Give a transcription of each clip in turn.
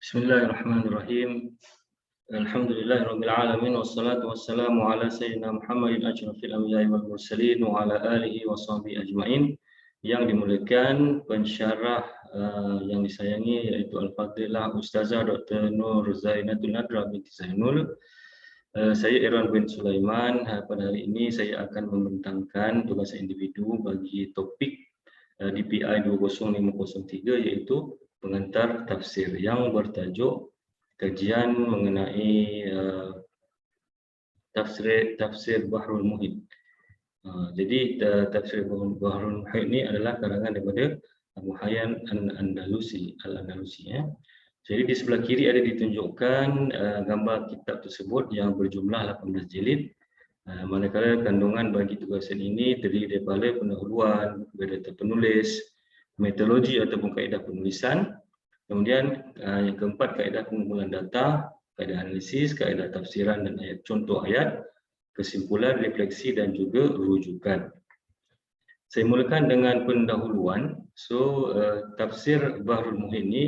Bismillahirrahmanirrahim. Alhamdulillahirabbil alamin wassalatu wassalamu ala sayyidina Muhammadin asyrafil anbiya'i wal mursalin wa ala alihi washabihi ajmain. Yang dimuliakan pensyarah yang disayangi iaitu Al-Fadhilah Ustazah Dr. Nur Zainatul Nadra binti Zainul. Saya Irwan bin Sulaiman. Pada hari ini saya akan membentangkan tugas individu bagi topik DPI 20503 iaitu pengantar tafsir yang bertajuk kajian mengenai tafsir Bahrul Muhit. Jadi tafsir Bahrul Muhit ini adalah karangan daripada Abu Hayyan Al-Andalusi. Jadi di sebelah kiri ada ditunjukkan gambar kitab tersebut yang berjumlah 18 jilid. Manakala kandungan bagi tugasan ini terdiri daripada pendahuluan, biodata penulis, metodologi ataupun kaedah penulisan. Kemudian yang keempat, kaedah pengumpulan data, kaedah analisis, kaedah tafsiran dan ayat, contoh ayat, kesimpulan, refleksi dan juga rujukan. Saya mulakan dengan pendahuluan. Tafsir Bahrul Muhit ini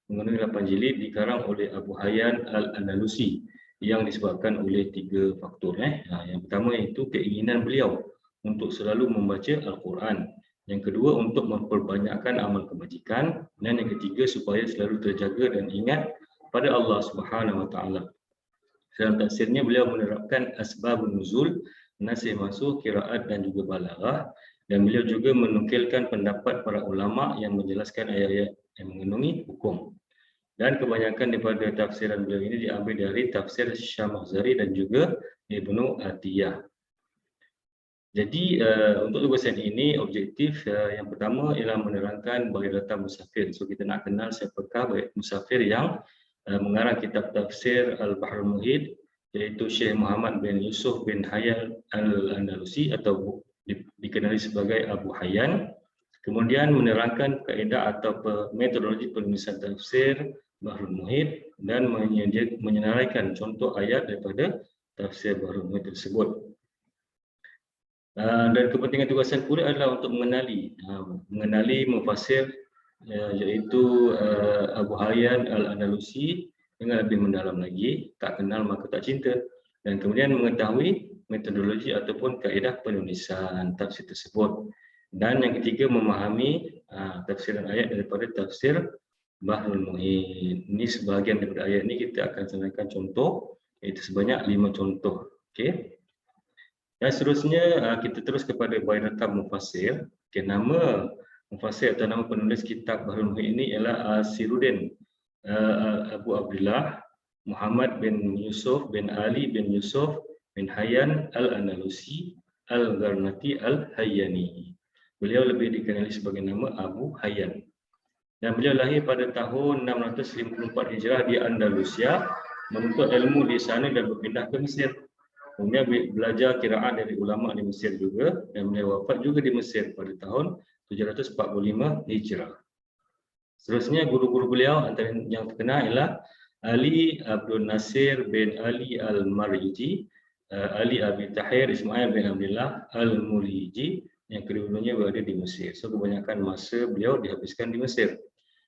mengandungi 8 jilid dikarang oleh Abu Hayyan Al-Andalusi yang disebabkan oleh 3 faktor. Yang pertama iaitu keinginan beliau untuk selalu membaca Al-Quran. Yang kedua, untuk memperbanyakkan amal kebajikan, dan yang ketiga, supaya selalu terjaga dan ingat pada Allah Subhanahu Wa Taala. Dalam tafsirnya beliau menerapkan asbabun nuzul, nasih masuk, qiraat dan juga balaghah, dan beliau juga menukilkan pendapat para ulama yang menjelaskan ayat-ayat yang mengandungi hukum. Dan kebanyakan daripada tafsiran beliau ini diambil dari tafsir Syamazari dan juga Ibnu Atiyah. Jadi untuk tugasan ini objektif yang pertama ialah menerangkan biodata musafir. Kita nak kenal siapakah musafir yang mengarang kitab tafsir Al-Bahrul Muhit, iaitu Syekh Muhammad bin Yusuf bin Hayyan Al-Andalusi atau dikenali sebagai Abu Hayyan. Kemudian menerangkan kaedah atau metodologi penulisan tafsir Bahrul Muhit dan menyenaraikan contoh ayat daripada tafsir Bahrul Muhit tersebut. Dan kepentingan tugasan pula adalah untuk mengenali mufassir iaitu Abu Hayyan Al-Andalusi dengan lebih mendalam lagi. Tak kenal maka tak cinta. Dan kemudian mengetahui metodologi ataupun kaedah penulisan tafsir tersebut. Dan yang ketiga, memahami tafsiran ayat daripada tafsir Bahrul Muhit. Ini sebahagian daripada ayat ini kita akan sampaikan contoh, iaitu sebanyak 5 contoh. Okey. Dan seterusnya kita terus kepada biodata mufassir. Nama mufassir atau nama penulis kitab Bahrul Muhit ini ialah Siruddin Abu Abdullah Muhammad bin Yusuf bin Ali bin Yusuf bin Hayyan Al-Andalusi Al-Gharnati Al-Hayyani. Beliau lebih dikenali sebagai nama Abu Hayyan. Dan beliau lahir pada tahun 654 Hijrah di Andalusia, menuntut ilmu di sana dan berpindah ke Mesir. Kemudian belajar qiraat dari ulama di Mesir juga, dan beliau wafat juga di Mesir pada tahun 745 Hijrah. Seterusnya guru-guru beliau antara yang terkenal ialah Ali Abdul Nasir bin Ali Al-Mariji, Ali Abi Tahir Ismail bin Abdullah Al-Muliji, yang kedua-duanya berada di Mesir. Kebanyakan masa beliau dihabiskan di Mesir.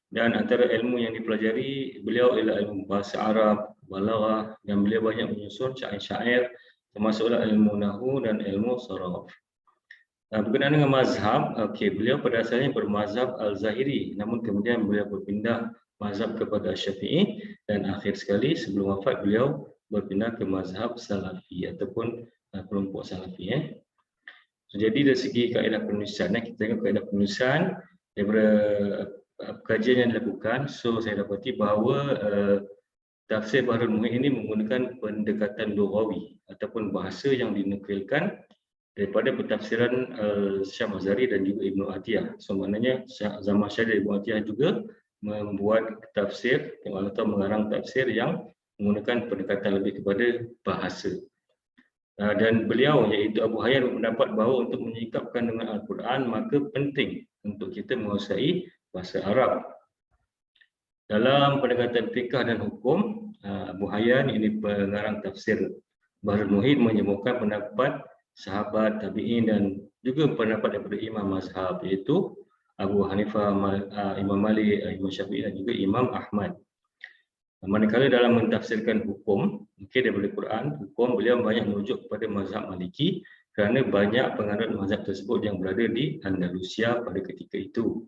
Dan antara ilmu yang dipelajari beliau ialah ilmu bahasa Arab, balaghah, dan beliau banyak menyusun syair-syair, termasuklah ilmu nahwu dan ilmu saraf. Berkenaan dengan mazhab, beliau pada asalnya bermazhab Al-Zahiri, namun kemudian beliau berpindah mazhab kepada Syafi'i, dan akhir sekali sebelum wafat beliau berpindah ke mazhab Salafi ataupun kelompok Salafi. Jadi dari segi kaedah penulisan, kita tengok kaedah penulisan daripada kajian yang dilakukan. Saya dapati bahawa tafsir Bahrul Muhit ini menggunakan pendekatan lughawi ataupun bahasa yang dinukilkan daripada pentafsiran Syamazari dan juga Ibnu Atiyah. Maknanya Zamakhsyari dan Ibnu Atiyah juga membuat tafsir atau mengarang tafsir yang menggunakan pendekatan lebih kepada bahasa. Dan beliau iaitu Abu Hayyan berpendapat bahawa untuk menyikapkan dengan Al-Quran maka penting untuk kita menguasai bahasa Arab. Dalam pendekatan fikah dan hukum, Abu Hayyan ini pengarang tafsir Bahrul Muhit menyebutkan pendapat sahabat, tabi'in dan juga pendapat daripada imam mazhab iaitu Abu Hanifah, Imam Malik, Imam Syafi'i dan juga Imam Ahmad. Manakala dalam mentafsirkan hukum, daripada Quran, hukum beliau banyak merujuk kepada mazhab Maliki kerana banyak penganut mazhab tersebut yang berada di Andalusia pada ketika itu.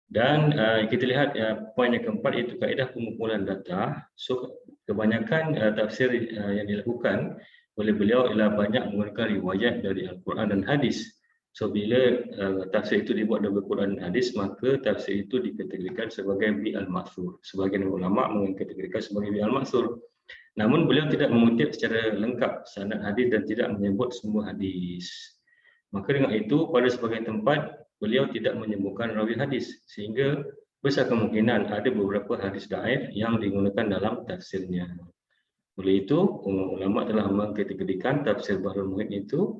Dan kita lihat poin yang keempat iaitu kaedah pengumpulan data. So kebanyakan tafsir yang dilakukan oleh beliau ialah banyak menggunakan riwayat dari Al-Quran dan hadis. So bila tafsir itu dibuat dari Al-Quran dan hadis, maka tafsir itu dikategorikan sebagai bi-al-ma'thur. Sebagian ulama mengkategorikan sebagai bi-al-ma'thur. Namun beliau tidak mengutip secara lengkap sanad hadis dan tidak menyebut semua hadis. Maka dengan itu pada sebagian tempat beliau tidak menyebutkan rawi hadis, sehingga besar kemungkinan ada beberapa hadis dhaif yang digunakan dalam tafsirnya. Oleh itu, ulama telah mengkategorikan tafsir Bahrul Muhit itu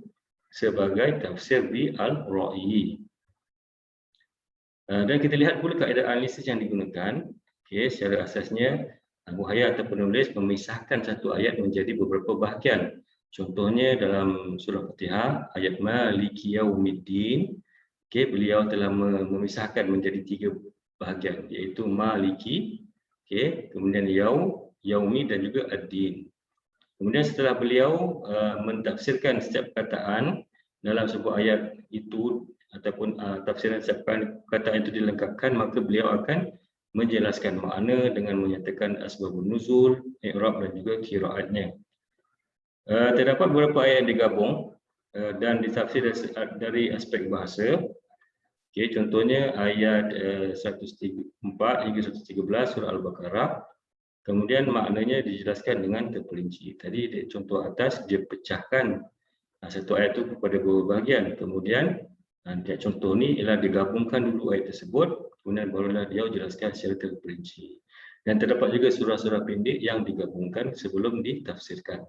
sebagai tafsir bi-al-ra'yi. Dan kita lihat pula kaedah analisis yang digunakan. Secara asasnya Abu Hayyan atau penulis memisahkan satu ayat menjadi beberapa bahagian. Contohnya dalam surah Fatihah ayat Maliki Yaumiddin, beliau telah memisahkan menjadi 3 bahagian, iaitu Maliki, kemudian Yaumi dan juga Ad-Din. Kemudian setelah beliau mentafsirkan setiap perkataan dalam sebuah ayat itu ataupun tafsiran setiap perkataan itu dilengkapkan, maka beliau akan menjelaskan makna dengan menyatakan asbabun nuzul, i'rab dan juga qiraatnya. Terdapat beberapa ayat yang digabung dan ditafsir dari aspek bahasa. Contohnya ayat 104 hingga 113 surah Al-Baqarah. Kemudian maknanya dijelaskan dengan terperinci. Tadi contoh atas dia pecahkan satu ayat itu kepada beberapa bahagian. Kemudian contoh ni ialah digabungkan dulu ayat tersebut, kemudian barulah dia jelaskan secara terperinci. Dan terdapat juga surah-surah pendek yang digabungkan sebelum ditafsirkan.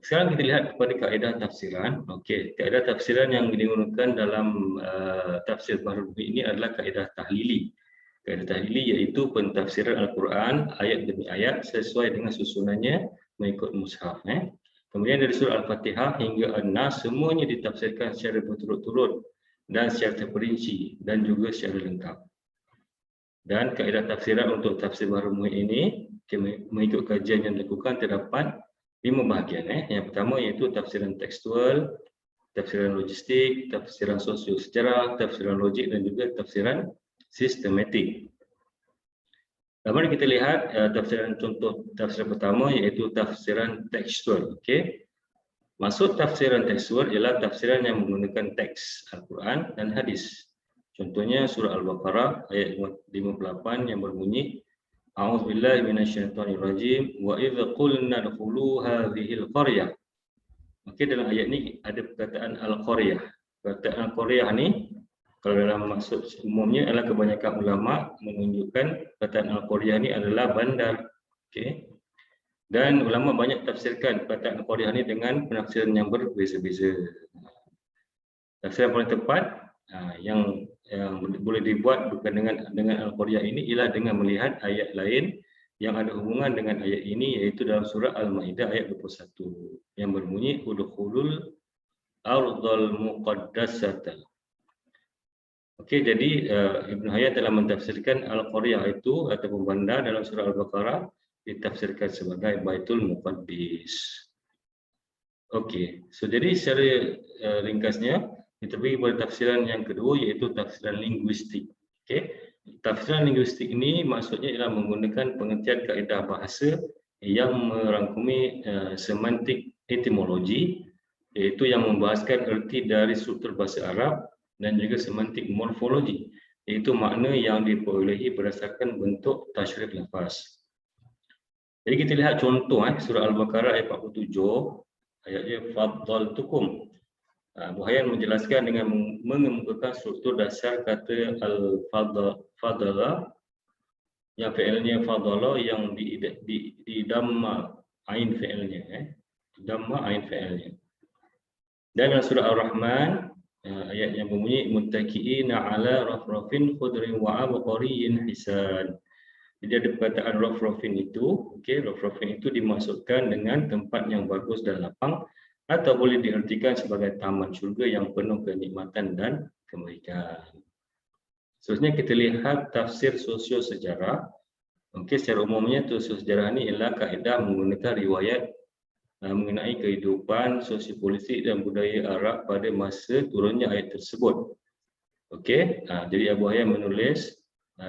Sekarang kita lihat kepada kaedah tafsiran. Kaedah tafsiran yang digunakan dalam tafsir Bahrul Muhit ini adalah kaedah tahlili. Kaedah tahlili iaitu pentafsiran Al-Quran ayat demi ayat sesuai dengan susunannya mengikut mushaf. Kemudian dari surah Al-Fatihah hingga An-Nas semuanya ditafsirkan secara berturut-turut dan secara terperinci dan juga secara lengkap. Dan kaedah tafsiran untuk tafsir Bahrul Muhit ini mengikut kajian yang dilakukan terdapat 5 bahagian. Yang pertama iaitu tafsiran tekstual, tafsiran logistik, tafsiran sosio-sejarah, tafsiran logik dan juga tafsiran sistematik. Mari kita lihat tafsiran contoh tafsiran pertama iaitu tafsiran tekstual. Maksud tafsiran tekstual ialah tafsiran yang menggunakan teks Al-Quran dan hadis. Contohnya surah Al-Baqarah ayat 58 yang berbunyi A'udzubillahi minasyaitonirrajim wa idz qulna dkhulu hadhil qaryah. Dalam ayat ni ada perkataan al-qaryah. Perkataan al-qaryah ni kalau dalam maksud umumnya adalah kebanyakan ulama menunjukkan perkataan al-qaryah ni adalah bandar. Dan ulama banyak tafsirkan perkataan al-qaryah ni dengan penafsiran yang berbeza-beza. Tafsiran paling tepat yang boleh dibuat bukan dengan Al-Qaryah ini ialah dengan melihat ayat lain yang ada hubungan dengan ayat ini, iaitu dalam surah Al-Maidah ayat 21 yang berbunyi udkhulul ardhal muqaddasata. Jadi Ibn Hayyan telah mentafsirkan Al-Qaryah itu ataupun bandar dalam surah Al-Baqarah ditafsirkan sebagai Baitul Muqaddis. Jadi secara ringkasnya kita pergi kepada tafsiran yang kedua iaitu tafsiran linguistik. Tafsiran linguistik ini maksudnya ialah menggunakan pengertian kaedah bahasa yang merangkumi semantik etimologi, iaitu yang membahaskan erti dari struktur bahasa Arab, dan juga semantik morfologi, iaitu makna yang diperolehi berdasarkan bentuk tasyrif lafaz. Jadi kita lihat contoh surah Al-Baqarah ayat 47 ayatnya faddaltukum. Abu Hayyan menjelaskan dengan mengemukakan struktur dasar kata al-fadala yang fi'ilnya fadala yang di damma ain fi'ilnya, damma ain fi'ilnya. Dan dalam surah Ar-Rahman ayat yang berbunyi muttaqiina ala rafrafin khudrin wa abqariyyin hisan. Jadi ada perkataan rafrafin itu, rafrafin itu dimaksudkan dengan tempat yang bagus dan lapang, atau boleh diartikan sebagai taman syurga yang penuh kenikmatan dan kebaikan. Seterusnya kita lihat tafsir sosio-sejarah. Okey, secara umumnya telusur sejarah ni ialah kaedah menggunakan riwayat mengenai kehidupan sosiopolitik dan budaya Arab pada masa turunnya ayat tersebut. Okey, jadi Abu Hayyan menulis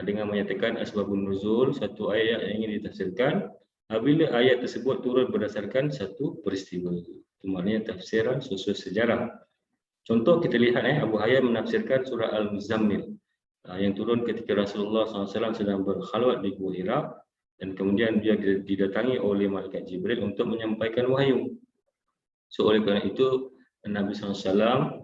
dengan menyatakan asbabun nuzul, satu ayat yang ingin ditafsirkan apabila ayat tersebut turun berdasarkan satu peristiwa. Itu maknanya tafsiran susul sejarah. Contoh kita lihat Abu Hayyan menafsirkan surah Al-Muzammil yang turun ketika Rasulullah SAW sedang berkhalwat di Gua Hira dan kemudian dia didatangi oleh malaikat Jibril untuk menyampaikan wahyu. So oleh kerana itu Nabi SAW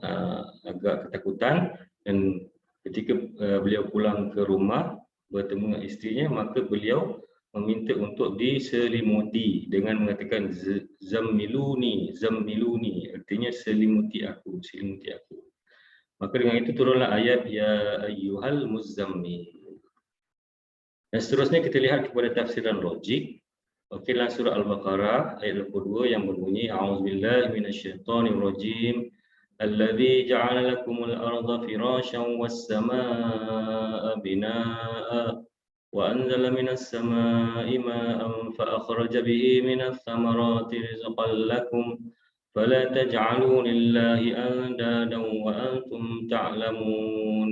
agak ketakutan dan ketika beliau pulang ke rumah bertemu dengan isterinya, maka beliau meminta untuk diselimuti dengan mengatakan zammiluni, zammiluni, artinya selimuti aku, selimuti aku. Maka dengan itu turunlah ayat ya ayyuhal muzzammil. Dan seterusnya kita lihat kepada tafsiran logik. Okey, dalam surah Al-Baqarah ayat 22 yang berbunyi a'udzubillahi minasyaitonir rajim. Alladzi ja'ala lakumul arda firasyan was samaa'a binaa'a wa anzala minas samaa'i maa'an fa akhraja bihi minas thamarati rizqan lakum. فلا تجعلوا لله أندادا وأنتم تعلمون.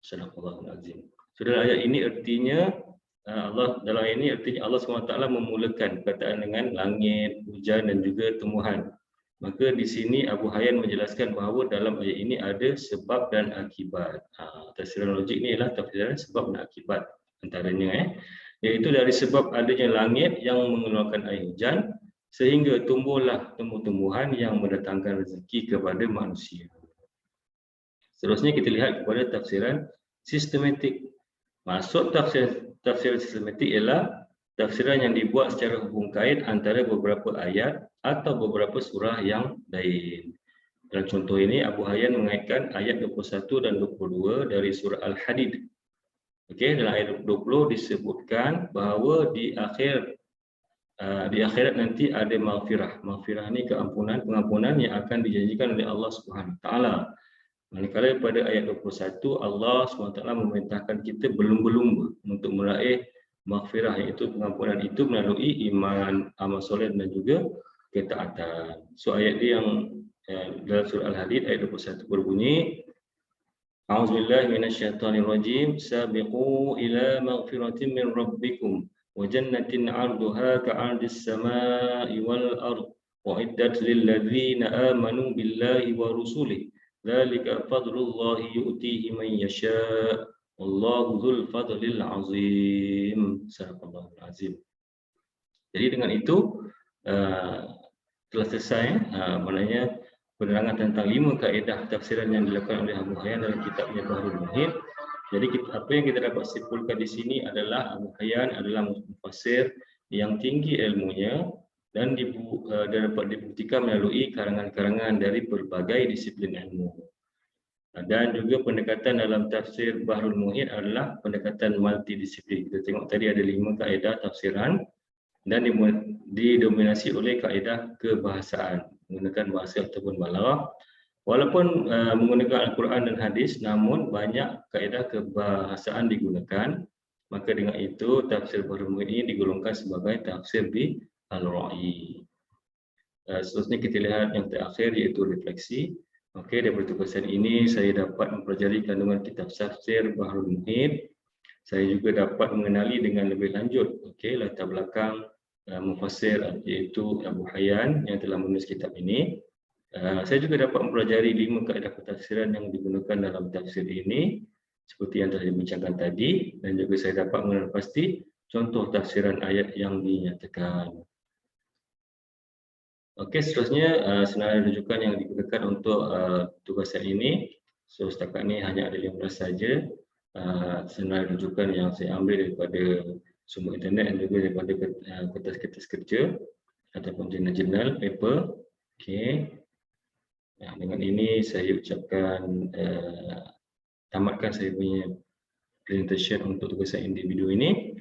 Sadaqallahul azim. Saudara, ayat ini artinya dalam ayat ini artinya Allah SWT memulakan perkataan dengan langit, hujan dan juga tumbuhan. Maka di sini Abu Hayyan menjelaskan bahawa dalam ayat ini ada sebab dan akibat. Tafsiran logik ini ialah tafsiran sebab dan akibat antaranya, iaitu dari sebab adanya langit yang mengeluarkan air hujan sehingga tumbuhlah tumbuh-tumbuhan yang mendatangkan rezeki kepada manusia. Seterusnya kita lihat kepada tafsiran sistematik. Maksud tafsiran sistematik ialah tafsiran yang dibuat secara hubung kait antara beberapa ayat atau beberapa surah yang lain. Dalam contoh ini Abu Hayyan mengaitkan ayat 21 dan 22 dari surah Al-Hadid. Okey, dalam ayat 20 disebutkan bahawa di akhirat nanti ada maghfirah. Maghfirah ni pengampunan yang akan dijanjikan oleh Allah Subhanahu taala. Manakala pada ayat 21 Allah SWT memerintahkan kita berlumba-lumba untuk meraih maghfirah, iaitu pengampunan itu melalui iman, amal soleh dan juga ketaatan. So ayat dia yang dalam surah Al-Hadid ayat 21 berbunyi A'udzubillahi minasyaitonirrajim sabiqu ila maghfiratin min rabbikum وَجَنَّةٍ عَرْضُهَا كَعَرْضِ السَّمَاءِ وَالْأَرْضِ وَأُعِدَّتْ لِلَّذِينَ آمَنُوا بِاللَّهِ وَرُسُلِهِ ذَلِكَ فَضْلُ اللَّهِ يُؤْتِيهِ مَن يَشَاءُ وَاللَّهُ ذُو الْفَضْلِ الْعَظِيمِ. Sadaqallahul azim. Jadi dengan itu telah selesai maknanya penerangan tentang 5 kaedah tafsiran yang dilakukan oleh Abu Hayyan dalam kitabnya Bahrul Muhit. Jadi apa yang kita dapat simpulkan di sini adalah Abu Hayyan adalah mufassir yang tinggi ilmunya dan dapat dibuktikan melalui karangan-karangan dari berbagai disiplin ilmu. Dan juga pendekatan dalam tafsir Bahrul Muhit adalah pendekatan multidisiplin. Kita tengok tadi ada 5 kaedah tafsiran dan didominasi oleh kaedah kebahasaan, menggunakan bahasa ataupun balaghah. Walaupun menggunakan Al-Quran dan hadis, namun banyak kaedah kebahasaan digunakan. Maka dengan itu tafsir Bahrul Muhit ini digolongkan sebagai tafsir bi al-ra'i. Seterusnya kita lihat yang terakhir iaitu refleksi. Okey, daripada tugasan ini saya dapat mempelajari kandungan kitab tafsir Bahrul Muhit. Saya juga dapat mengenali dengan lebih lanjut latar belakang mufassir iaitu Abu Hayyan yang telah menulis kitab ini. Saya juga dapat mempelajari 5 kaedah pentafsiran yang digunakan dalam tafsir ini seperti yang telah dibincangkan tadi, dan juga saya dapat mengenal pasti contoh tafsiran ayat yang dinyatakan. Okey, seterusnya senarai rujukan yang digunakan untuk tugasan ini. So setakat ini hanya ada 15 saja senarai rujukan yang saya ambil daripada sumber internet dan juga daripada kertas-kertas kerja ataupun jurnal-jurnal paper. Okey. Dengan ini saya ucapkan tamatkan saya punya presentation untuk tugasan individu ini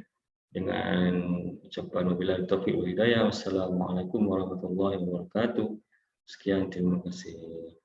dengan ucapan wabillahi taufiq wal hidayah. Wassalamualaikum warahmatullahi wabarakatuh. Sekian, terima kasih.